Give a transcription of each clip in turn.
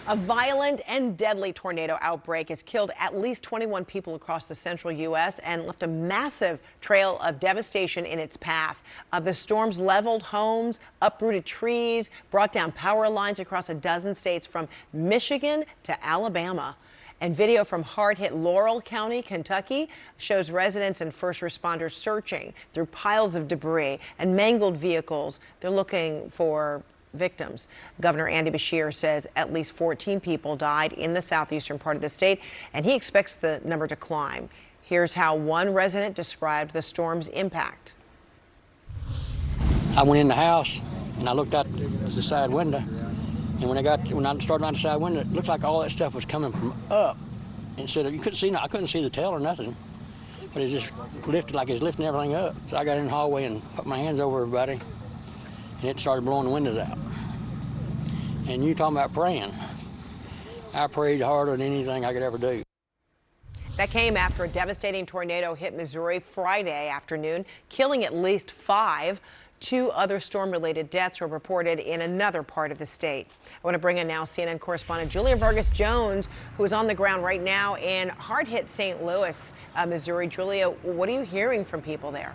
A violent and deadly tornado outbreak has killed at least 21 people across the central U.S. and left a massive trail of devastation in its path. The storms leveled homes, uprooted trees, brought down power lines across a dozen states from Michigan to Alabama. And video from hard-hit Laurel County, Kentucky, shows residents and first responders searching through piles of debris and mangled vehicles. They're looking for victims. Governor Andy Beshear says at least 14 people died in the southeastern part of the state, and he expects the number to climb. Here's how one resident described the storm's impact. I went in the house and I looked out the side window, and when I started on the side window, it looked like all that stuff was coming from up instead of, I couldn't see the tail or nothing, but it just lifted like it was lifting everything up. So I got in the hallway and put my hands over everybody, and it started blowing the windows out. And you talking about praying. I prayed harder than anything I could ever do. That came after a devastating tornado hit Missouri Friday afternoon, killing at least 5. 2 other storm-related deaths were reported in another part of the state. I want to bring in now CNN correspondent Julia Vargas-Jones, who is on the ground right now in hard-hit St. Louis, Missouri. Julia, what are you hearing from people there?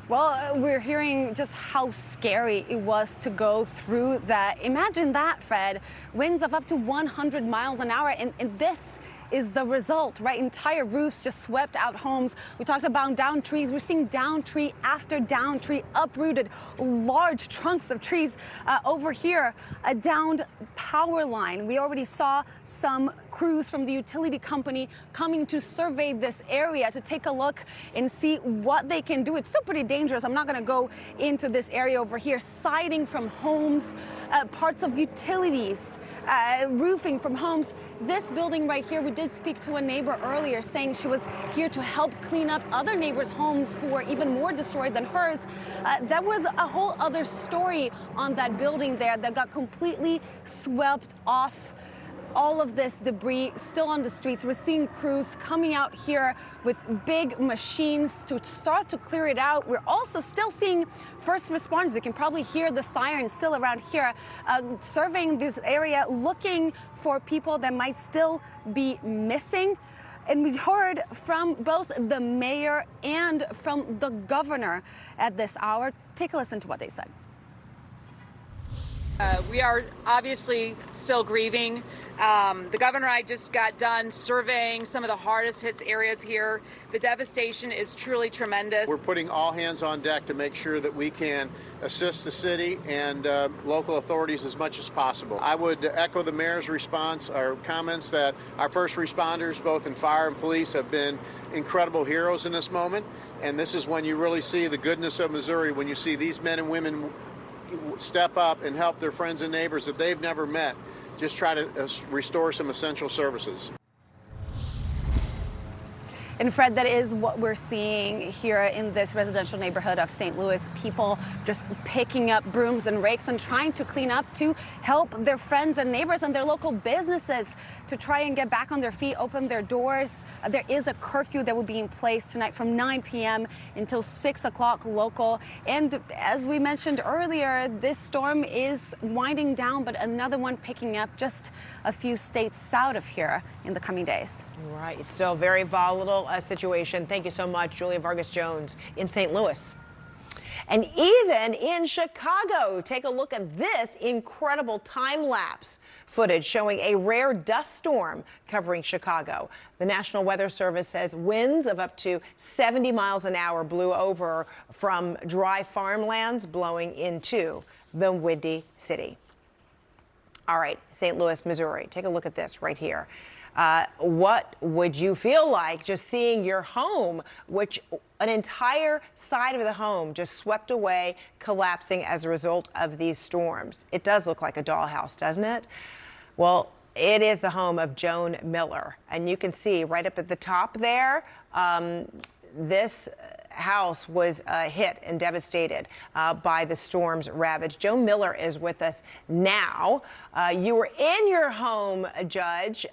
Well, we're hearing just how scary it was to go through that. Imagine that, Fred. Winds of up to 100 miles an hour, and this is the result, right? Entire roofs just swept out homes. We talked about downed trees. We're seeing downed tree after downed tree, uprooted large trunks of trees. Over here, a downed power line. We already saw some crews from the utility company coming to survey this area to take a look and see what they can do. It's still pretty dangerous. I'm not going to go into this area over here. Siding from homes, parts of utilities, roofing from homes. This building right here, we did speak to a neighbor earlier saying she was here to help clean up other neighbors' homes who were even more destroyed than hers. That was a whole other story on that building there that got completely swept off. All of this debris still on the streets. We're seeing crews coming out here with big machines to start to clear it out. We're also still seeing first responders. You can probably hear the sirens still around here, surveying this area, looking for people that might still be missing. And we heard from both the mayor and from the governor at this hour. Take a listen to what they said. We are obviously still grieving. The governor and I just got done surveying some of the hardest hit areas here. The devastation is truly tremendous. We're putting all hands on deck to make sure that we can assist the city and local authorities as much as possible. I would echo the mayor's response or comments that our first responders, both in fire and police, have been incredible heroes in this moment. And this is when you really see the goodness of Missouri, when you see these men and women step up and help their friends and neighbors that they've never met, just try to restore some essential services. And Fred, that is what we're seeing here in this residential neighborhood of St. Louis. People just picking up brooms and rakes and trying to clean up to help their friends and neighbors and their local businesses to try and get back on their feet, open their doors. There is a curfew that will be in place tonight from 9 p.m. until 6 o'clock local. And as we mentioned earlier, this storm is winding down, but another one picking up just a few states south of here in the coming days. Right. Still very volatile situation. Thank you so much, Julia Vargas-Jones in St. Louis. And even in Chicago, take a look at this incredible time-lapse footage showing a rare dust storm covering Chicago. The National Weather Service says winds of up to 70 miles an hour blew over from dry farmlands, blowing into the Windy City. All right, St. Louis, Missouri. Take a look at this right here. What would you feel like just seeing your home, which an entire side of the home just swept away, collapsing as a result of these storms? It does look like a dollhouse, doesn't it? Well, it is the home of Joan Miller. And you can see right up at the top there, this house was hit and devastated by the storm's ravage. Joan Miller is with us now. You were in your home, Judge.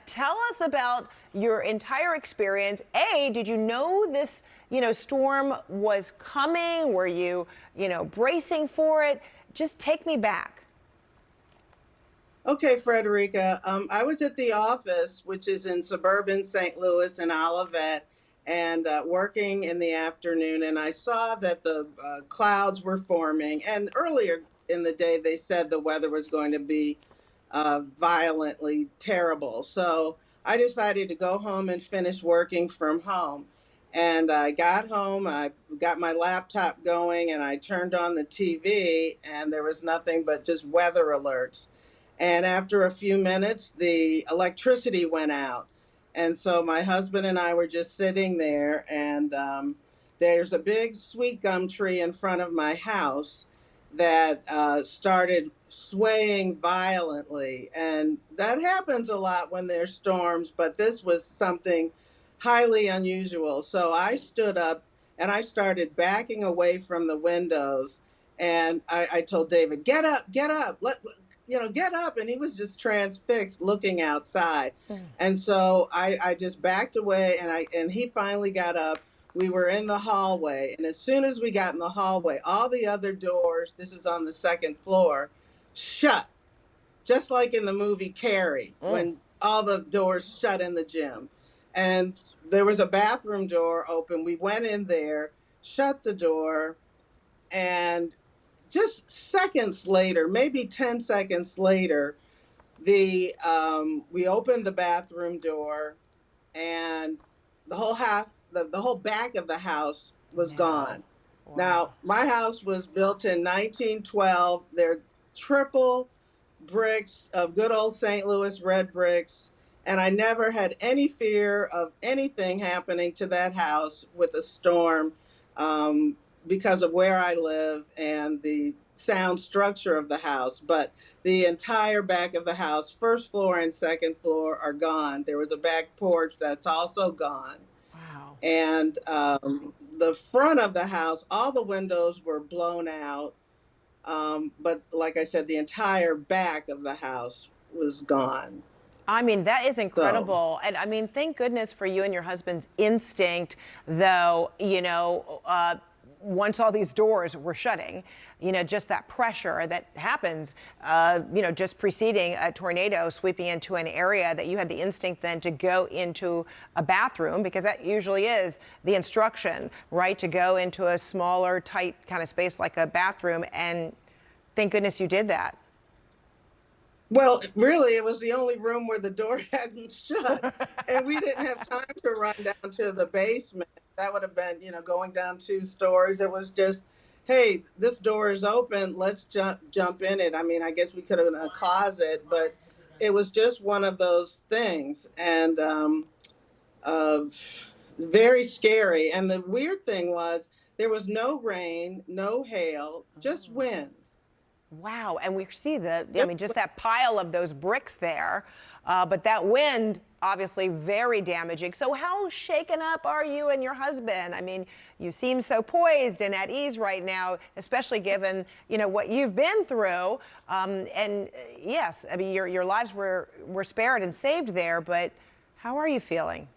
Tell us about your entire experience. Did you know this, storm was coming? Were you, bracing for it? Just take me back. Okay, Frederica. I was at the office, which is in suburban St. Louis in Olivet, and working in the afternoon. And I saw that the clouds were forming. And earlier in the day, they said the weather was going to be violently terrible. So I decided to go home and finish working from home. And I got home, I got my laptop going, and I turned on the TV, and there was nothing but just weather alerts. And after a few minutes, the electricity went out. And so my husband and I were just sitting there, and there's a big sweet gum tree in front of my house that started swaying violently. And that happens a lot when there's storms, but this was something highly unusual. So I stood up and I started backing away from the windows. And I told David, get up, get up. And he was just transfixed looking outside. And so I just backed away, and he finally got up. We were in the hallway, and as soon as we got in the hallway, all the other doors, this is on the second floor, shut, just like in the movie Carrie, when all the doors shut in the gym. And there was a bathroom door open. We went in there, shut the door, and just seconds later, maybe 10 seconds later, we opened the bathroom door, and the whole back of the house was gone. Wow. Now, my house was built in 1912. They're triple bricks of good old St. Louis red bricks. And I never had any fear of anything happening to that house with a storm because of where I live and the sound structure of the house. But the entire back of the house, first floor and second floor, are gone. There was a back porch that's also gone. Wow. And the front of the house, all the windows were blown out. But like I said, the entire back of the house was gone. I mean, that is incredible. And I mean, thank goodness for you and your husband's instinct, though, once all these doors were shutting, just that pressure that happens, just preceding a tornado sweeping into an area, that you had the instinct then to go into a bathroom, because that usually is the instruction, right? To go into a smaller, tight kind of space like a bathroom. And thank goodness you did that. Well, really, it was the only room where the door hadn't shut. And we didn't have time to run down to the basement. That would have been, going down 2 stories. It was just, hey, this door is open. Let's jump in it. I mean, I guess we could have been in a closet, but it was just one of those things. And very scary. And the weird thing was there was no rain, no hail, just wind. Wow. And we see just that pile of those bricks there. But that wind, obviously very damaging. So how shaken up are you and your husband? I mean, you seem so poised and at ease right now, especially given, what you've been through. And yes, I mean, your lives were spared and saved there, but how are you feeling?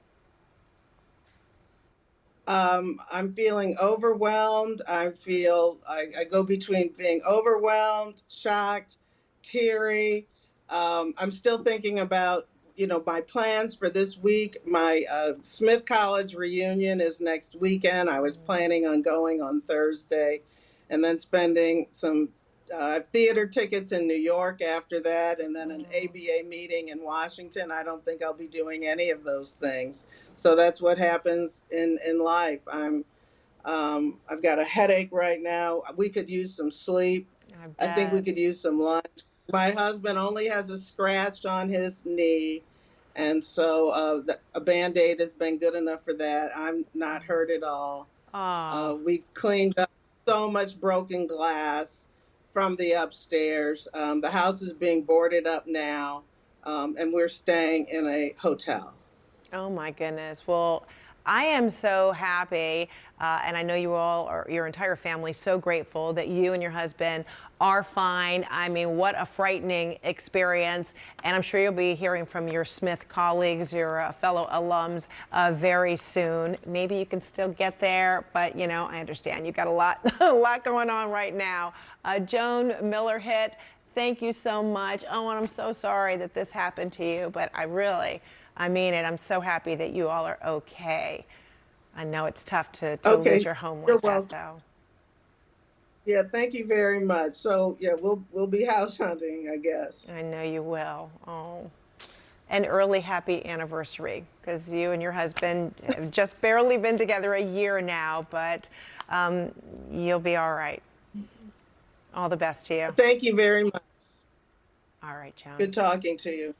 I'm feeling overwhelmed. I go between being overwhelmed, shocked, teary. I'm still thinking about, my plans for this week. My Smith College reunion is next weekend. I was planning on going on Thursday and then spending some theater tickets in New York after that, and then an ABA meeting in Washington. I don't think I'll be doing any of those things. So that's what happens in life. I've got a headache right now. We could use some sleep. I think we could use some lunch. My husband only has a scratch on his knee, and so a Band-Aid has been good enough for that. I'm not hurt at all. We've cleaned up so much broken glass from the upstairs. The house is being boarded up now, and we're staying in a hotel. Oh my goodness. Well, I am so happy, and I know you all, or your entire family, so grateful that you and your husband are fine. I mean, what a frightening experience. And I'm sure you'll be hearing from your Smith colleagues, your fellow alums, very soon. Maybe you can still get there, but I understand you've got a lot going on right now. Joan Miller-Hitt, Thank you so much. Oh, and I'm so sorry that this happened to you, but I mean it. I'm so happy that you all are okay. I know it's tough to Okay, lose your home you're like that, welcome. though. Yeah, thank you very much. So yeah, we'll be house hunting, I guess. I know you will. Oh, an early happy anniversary, because you and your husband have just barely been together a year now, but you'll be all right. All the best to you. Thank you very much. All right, Joan. Good talking to you.